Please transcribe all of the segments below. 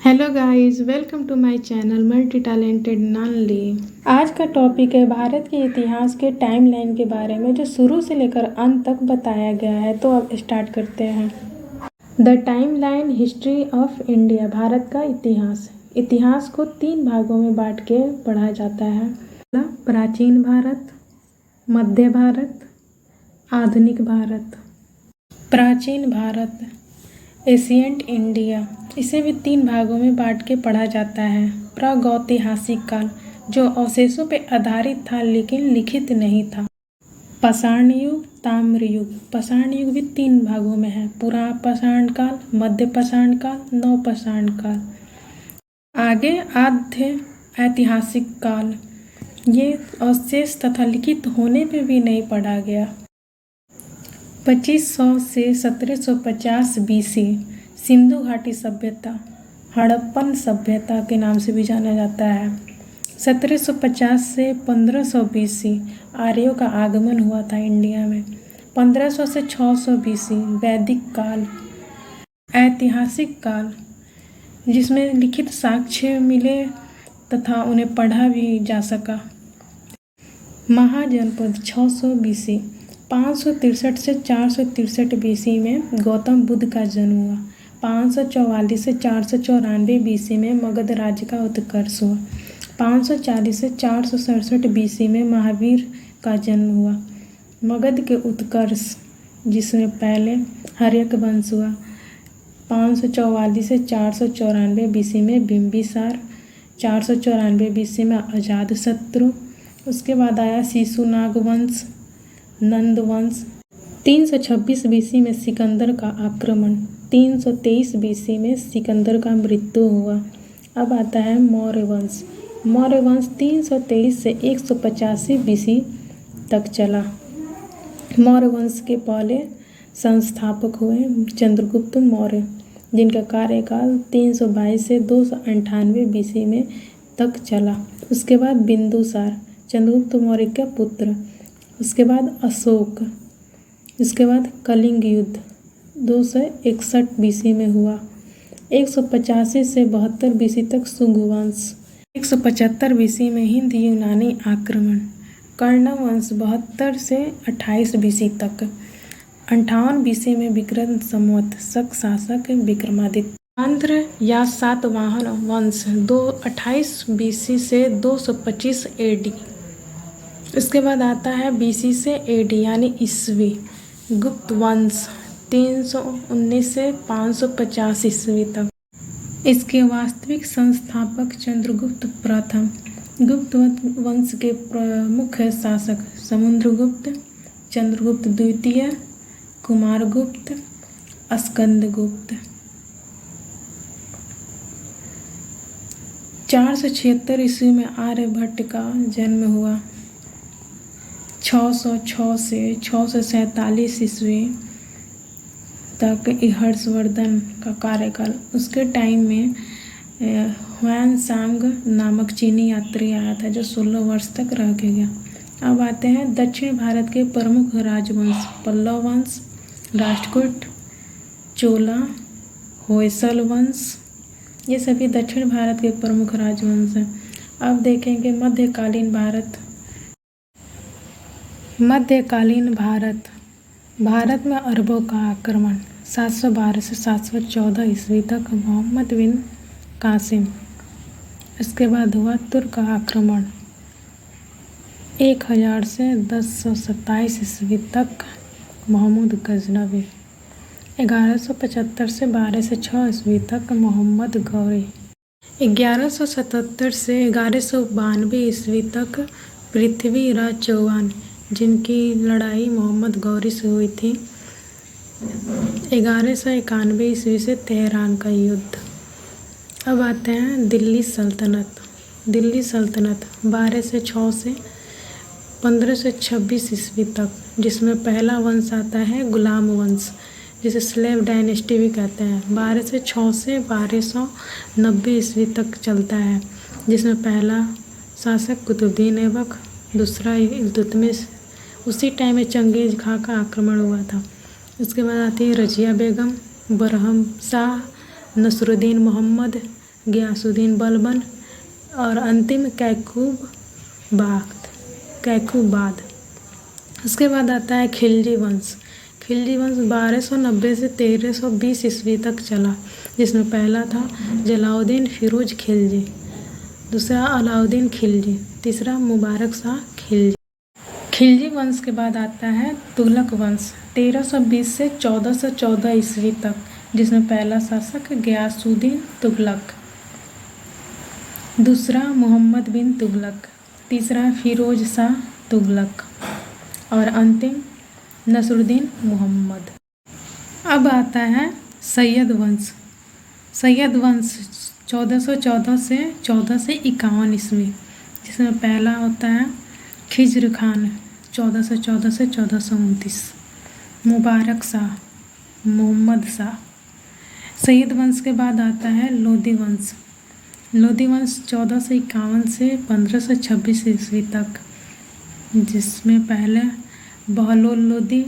Hello guys, welcome to my channel multi talented ननली। आज का टॉपिक है भारत के इतिहास के टाइमलाइन के बारे में, जो शुरू से लेकर अंत तक बताया गया है। तो अब स्टार्ट करते हैं। The timeline history of India. Bharat का इतिहास। इतिहास को 3 भागों में बांट के पढ़ा जाता है। प्राचीन भारत, मध्य भारत, आधुनिक भारत। प्राचीन भारत, एशियंट इंडिया, इसे भी 3 भागों में बांट के पढ़ा जाता है। प्रागैतिहासिक काल, जो अवशेषों पर आधारित था लेकिन लिखित नहीं था। पाषाण युग, ताम्र युग। पाषाण युग भी 3 भागों में है। पुरापाषाण काल, मध्य पाषाण काल, नवपाषाण काल। आगे आद्य ऐतिहासिक काल, ये अवशेष तथा लिखित होने पे भी नहीं पढ़ा गया। 2500 से 1750 बीसी, सिंधु घाटी सभ्यता, हड़प्पन सभ्यता के नाम से भी जाना जाता है। 1750 से 1500 बीसी, आर्यों का आगमन हुआ था इंडिया में। 1500 से 600 बीसी, वैदिक काल। ऐतिहासिक काल, जिसमें लिखित साक्ष्य मिले तथा उन्हें पढ़ा भी जा सका। महाजनपद, 600 बीसी। 563 से 463 बीसी में गौतम बुद्ध का जन्म हुआ। 544 से 494 बीसी में मगध राज्य का उत्कर्ष हुआ। 540 से 467 बीसी में महावीर का जन्म हुआ। मगध के उत्कर्ष, जिसमें पहले हर्यक वंश हुआ। 544 से 494 बीसी में बिंबिसार। 494 बीसी में अजातशत्रु। उसके बाद आया शिशुनाग वंश, नंद वंश। 326 बीसी में सिकंदर का आक्रमण। 323 बीसी में सिकंदर का मृत्यु हुआ। अब आता है मौर्य वंश। मौर्य वंश 323 से 185 बीसी तक चला। मौर्य वंश के पहले संस्थापक हुए चंद्रगुप्त मौर्य, जिनका कार्यकाल 322 से 298 बीसी में तक चला। उसके बाद बिंदुसार, चंद्रगुप्त मौर्य का पुत्र। उसके बाद अशोक। इसके बाद कलिंग युद्ध 261 बीसी में हुआ। 185 से 72 बीसी तक शुंग वंश। 175 बीसी में हिंद यूनानी आक्रमण। कर्ण वंश 72 से 28 बीसी तक। 58 बीसी में विक्रम संवत, शक शासक विक्रमादित्य। आंध्र या सातवाहन वंश 28 बीसी से 225 एडी। इसके बाद आता है बीसी से एडी यानी ईस्वी। गुप्त वंश 319 से 550 ईस्वी तक। इसके वास्तविक संस्थापक चंद्रगुप्त प्रथम। गुप्त वंश के प्रमुख शासक समुद्रगुप्त, चंद्रगुप्त द्वितीय, कुमारगुप्त, स्कंदगुप्त। 476 ईस्वी में आर्यभट्ट का जन्म हुआ। 606 से 647 ईस्वी तक हर्षवर्धन का कार्यकाल। उसके टाइम में ह्वेनसांग नामक चीनी यात्री आया था, जो 16 वर्ष तक रह के गया। अब आते हैं दक्षिण भारत के प्रमुख राजवंश। पल्लव वंश, राष्ट्रकूट, चोला, होयसल वंश, ये सभी दक्षिण भारत के प्रमुख राजवंश हैं। अब देखेंगे मध्यकालीन भारत। मध्यकालीन भारत। भारत में अरबों का आक्रमण। 712 से 714 ईस्वी तक मोहम्मद बिन कासिम। इसके बाद हुआ तुर्क का आक्रमण। 1000 से 1027 ईस्वी तक महमूद गजनवी। 1175 से 12 से 6 ईस्वी तक मोहम्मद गौरी। 1177 से 1192 ईस्वी तक पृथ्वीराज चौहान, जिनकी लड़ाई मोहम्मद गौरी से हुई थी। 1191 ईस्वी से तेहरान का युद्ध। अब आते हैं दिल्ली सल्तनत। दिल्ली सल्तनत 12 से 6 से 15 से 26 ईस्वी तक, जिसमें पहला वंश आता है गुलाम वंश, जिसे स्लेव डायनेस्टी भी कहते हैं। 12 से 6 से 1290 ईस्वी तक चलता है, जिसमें पहला शासक कुतुबुद्दीन ऐबक, दूसरा इल्तुतमिश। उसी टाइम में चंगेज खां का आक्रमण हुआ था। उसके बाद आती है रजिया बेगम, बरहम शाह, नसरुद्दीन मोहम्मद, गयासुद्दीन बलबन और अंतिम कैकुबाद। उसके बाद आता है खिलजी वंश। खिलजी वंश 1290 से 1320 ईस्वी तक चला, जिसमें पहला था जलालुद्दीन फिरोज खिलजी, दूसरा अलाउद्दीन खिलजी, तीसरा मुबारक शाह खिलजी। खिलजी वंश के बाद आता है तुगलक वंश 1320 से 1414 ईस्वी तक, जिसमें पहला शासक गयासुद्दीन तुगलक, दूसरा मोहम्मद बिन तुगलक, तीसरा फिरोज शाह तुगलक और अंतिम नसरुद्दीन मोहम्मद। अब आता है सैयद वंश। सैयद वंश 1414 से 1451 ईस्वी, जिसमें पहला होता है खिज्र खान 1414 से 1429, मुबारक शाह, मोहम्मद शाह। सैयद वंश के बाद आता है लोदी वंश। लोदी वंश 1451 से 1526 ईस्वी तक, जिसमें पहले बहलोल लोदी।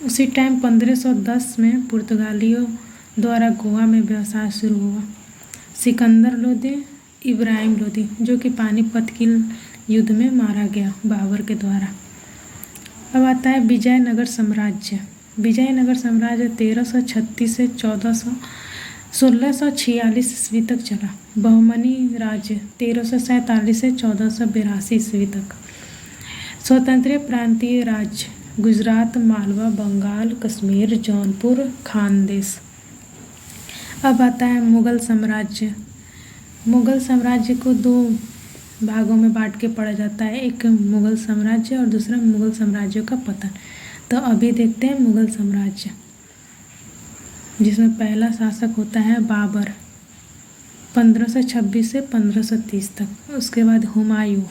उसी टाइम 1510 में पुर्तगालियों द्वारा गोवा में व्यवसाय शुरू हुआ। सिकंदर लोदी, इब्राहिम लोदी, जो कि पानीपत की युद्ध में मारा गया बाबर के द्वारा। अब आता है विजयनगर साम्राज्य। विजयनगर साम्राज्य 1336 से 1646 ईस्वी तक चला। बहमनी राज्य 1347 से 1482 ईस्वी तक। स्वतंत्र प्रांतीय राज्य गुजरात, मालवा, बंगाल, कश्मीर, जौनपुर, खानदेश। अब आता है मुग़ल साम्राज्य। मुग़ल साम्राज्य को दो भागों में बांट के पढ़ा जाता है, एक मुग़ल साम्राज्य और दूसरा मुग़ल साम्राज्यों का पतन। तो अभी देखते हैं मुग़ल साम्राज्य, जिसमें पहला शासक होता है बाबर 1526 से 1530 तक। उसके बाद हुमायूं,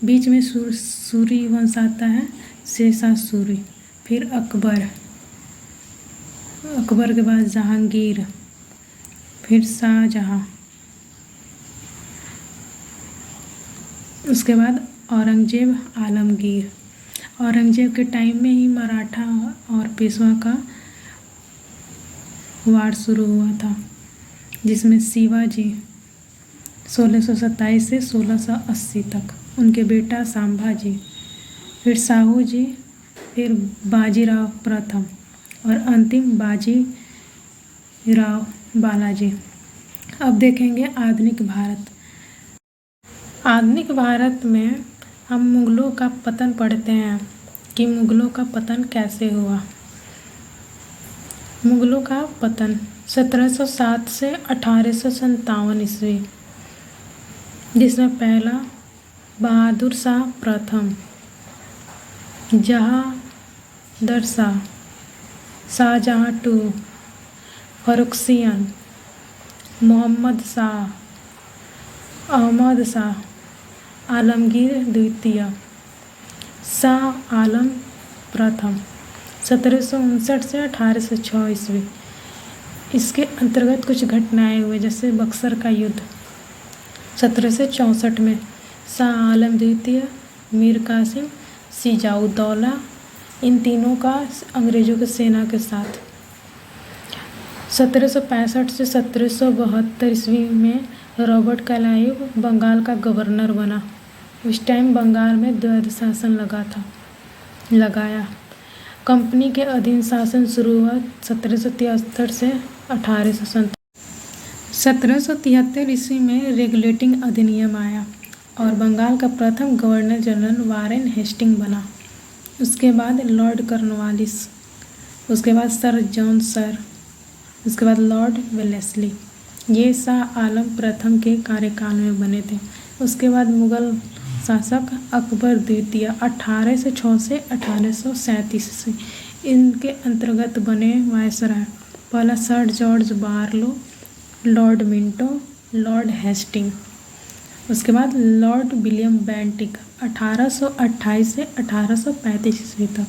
बीच में सूरी वंश आता है, शेरशाह सूरी। फिर अकबर के बाद जहांगीर, फिर शाहजहां। उसके बाद औरंगजेब, आलमगीर। औरंगजेब के टाइम में ही मराठा और पेशवा का वार शुरू हुआ था, जिसमें शिवाजी 1627 से 1680 तक, उनके बेटा संभाजी, फिर साहू जी, फिर बाजीराव प्रथम और अंतिम बाजीराव बालाजी। अब देखेंगे आधुनिक भारत। आधुनिक भारत में हम मुग़लों का पतन पढ़ते हैं कि मुग़लों का पतन कैसे हुआ। मुग़लों का पतन 1707 से 1857 ईस्वी, जिसमें पहला बहादुर शाह प्रथम, जहांदर शाह, शाहजहां टू, फर्रुखसियन, मोहम्मद शाह, अहमद शाह, आलमगीर द्वितीय, शाह आलम प्रथम 1759 से 1806 ईस्वी। इसके अंतर्गत कुछ घटनाएं हुए, जैसे बक्सर का युद्ध 1764 में, शाह आलम द्वितीय, मीर कासिम, सिजाउद्दौला, इन तीनों का अंग्रेज़ों की सेना के साथ। 1765 से 1772 ईस्वी में रॉबर्ट क्लाइव बंगाल का गवर्नर बना। उस टाइम बंगाल में द्वैध शासन लगाया। कंपनी के अधीन शासन शुरू हुआ 1773 से 1857। 1773 ईस्वी में रेगुलेटिंग अधिनियम आया और बंगाल का प्रथम गवर्नर जनरल वारेन हेस्टिंग बना। उसके बाद लॉर्ड कॉर्नवालिस, उसके बाद सर जॉन सर, उसके बाद लॉर्ड वेलेस्ली। ये शाह आलम प्रथम के कार्यकाल में बने थे। उसके बाद मुग़ल शासक अकबर द्वितीय 1806 से 1837 ईस्वी, इनके अंतर्गत बने वायसराय। पहला sir George Barlow, lord Minto, lord Hastings. उसके बाद लॉर्ड विलियम बेंटिक 1828 से 1835 ईस्वी तक।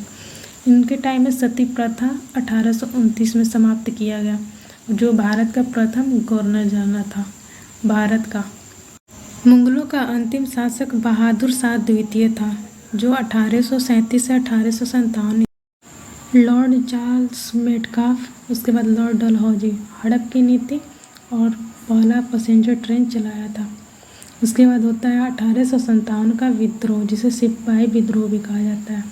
इनके टाइम में सती प्रथा 1829 में समाप्त किया गया, जो भारत का प्रथम गवर्नर जनरल था भारत का। मुग़लों का अंतिम शासक बहादुर शाह द्वितीय था, जो 1837 से 1857। लॉर्ड चार्ल्स मेटकाफ, उसके बाद लॉर्ड डलहौजी, हड़प की नीति और पहला पैसेंजर ट्रेन चलाया था। उसके बाद होता है 1857 का विद्रोह, जिसे सिपाही विद्रोह भी कहा जाता है।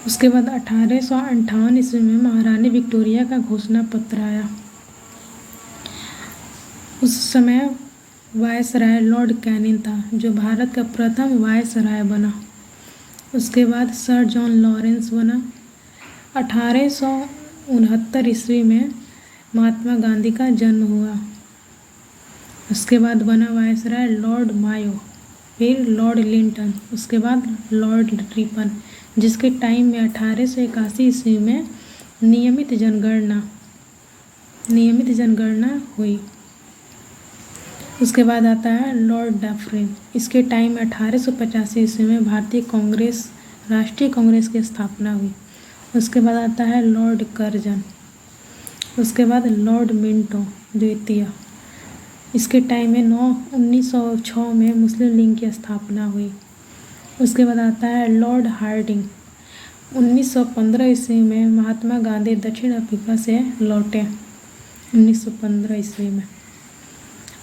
उसके बाद 1858 ईस्वी में महारानी विक्टोरिया का घोषणा पत्र आया। उस समय वायसराय लॉर्ड कैनिंग था, जो भारत का प्रथम वायसराय बना। उसके बाद सर जॉन लॉरेंस बना। 1869 ईस्वी में महात्मा गांधी का जन्म हुआ। उसके बाद बना वायसराय लॉर्ड मायो, फिर लॉर्ड लिंटन, उसके बाद लॉर्ड रिपन, जिसके टाइम में 1881 ईस्वी में नियमित जनगणना हुई। उसके बाद आता है लॉर्ड डफरिन। इसके टाइम में 1885 ईस्वी में राष्ट्रीय कांग्रेस की स्थापना हुई। उसके बाद आता है लॉर्ड कर्जन। उसके बाद लॉर्ड मिंटो द्वितीय। इसके टाइम में 1906 में मुस्लिम लीग की स्थापना हुई। उसके बाद आता है लॉर्ड हार्डिंग। 1915 ईस्वी में महात्मा गांधी दक्षिण अफ्रीका से लौटे 1915 ईस्वी में।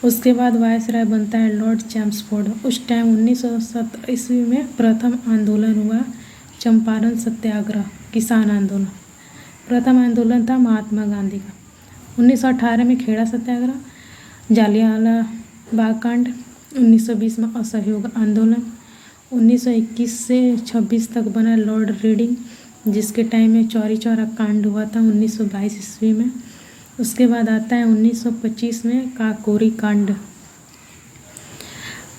उसके बाद वायसराय बनता है लॉर्ड चैम्सफोर्ड। उस टाइम 1917 ईस्वी में प्रथम आंदोलन हुआ, चंपारण सत्याग्रह, किसान आंदोलन। प्रथम आंदोलन था महात्मा गांधी का। 1918 में खेड़ा सत्याग्रह, जालियांवाला बाग कांड, 1920 में असहयोग आंदोलन, 1921 से 26 तक बना लॉर्ड रीडिंग, जिसके टाइम में चौरी चौरा कांड हुआ था 1922 ईस्वी में। उसके बाद आता है 1925 में काकोरी कांड।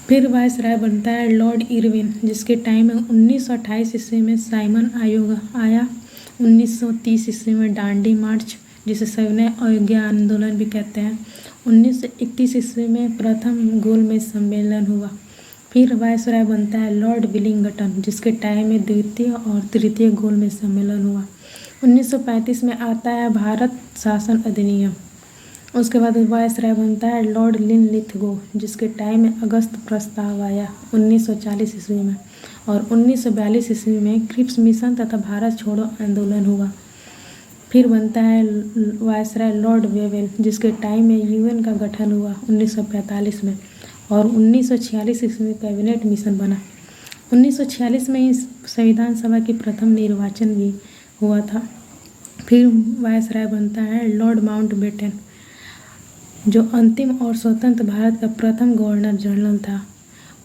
फिर वायसराय बनता है लॉर्ड इरविन, जिसके टाइम में 1928 ईस्वी में साइमन आयोग आया। 1930 ईस्वी में डांडी मार्च, जिसे सविनय अवज्ञा आंदोलन भी कहते हैं। 1931 ईस्वी में प्रथम गोलमेज सम्मेलन हुआ। फिर वायसराय बनता है लॉर्ड विलिंगटन, जिसके टाइम में द्वितीय और तृतीय गोलमेज सम्मेलन हुआ। 1935 में आता है भारत शासन अधिनियम। उसके बाद वायसराय बनता है लॉर्ड लिनलिथगो, जिसके टाइम में अगस्त प्रस्ताव आया 1940 ईस्वी में। और 1942 ईस्वी में क्रिप्स मिशन तथा भारत छोड़ो आंदोलन हुआ। फिर बनता है वायसराय लॉर्ड वेवेल, जिसके टाइम में यूएन का गठन हुआ 1945 में। और 1946 ईस्वी में कैबिनेट मिशन बना। 1946 में इस संविधान सभा की प्रथम निर्वाचन भी हुआ था। फिर वायसराय बनता है लॉर्ड माउंटबेटन, जो अंतिम और स्वतंत्र भारत का प्रथम गवर्नर जनरल था।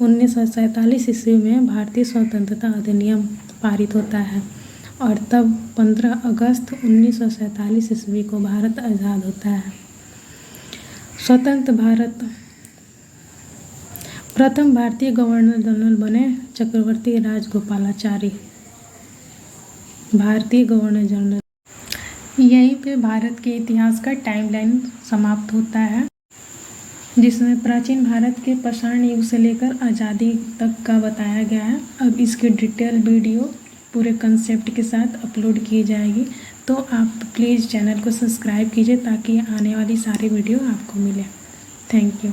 1947 ईस्वी में भारतीय स्वतंत्रता अधिनियम पारित होता है और तब 15 अगस्त 1947 ईस्वी को भारत आज़ाद होता है। स्वतंत्र भारत प्रथम भारतीय गवर्नर जनरल बने चक्रवर्ती राजगोपालाचारी, भारतीय गवर्नर जनरल। यहीं पे भारत के इतिहास का टाइमलाइन समाप्त होता है, जिसमें प्राचीन भारत के पाषाण युग से लेकर आज़ादी तक का बताया गया है। अब इसकी डिटेल वीडियो पूरे कंसेप्ट के साथ अपलोड की जाएगी, तो आप प्लीज़ चैनल को सब्सक्राइब कीजिए ताकि आने वाली सारी वीडियो आपको मिले। Thank you.